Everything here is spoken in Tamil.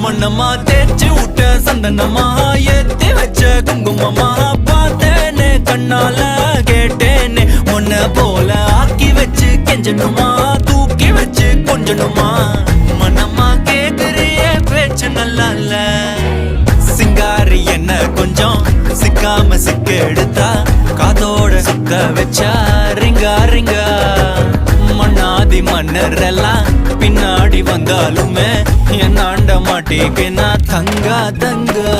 மண்ணம்மா தேய்ச்சி விட்ட சந்தனமா ஏத்தி வச்ச குங்குமமா பார்த்தேனே கண்ணால கேட்டேனே உன்ன போல ஆக்கி வச்சு கெஞ்சணுமா தூக்கி வச்சு கொஞ்சணுமா மண்ணம்மா கேக்குறிய பேச்சு நல்லா இல்ல சிங்காரி என்ன கொஞ்சம் சிக்காம சிக்க எடுத்தா காதோட சுத்த வச்சா ரிங்கா ரிங்கா மண்ணாதி மன்னர் எல்லாம் பின்னாடி வந்தாலுமே என் ஆண்ட மாட்டேக்கு நான் தங்கா தங்கா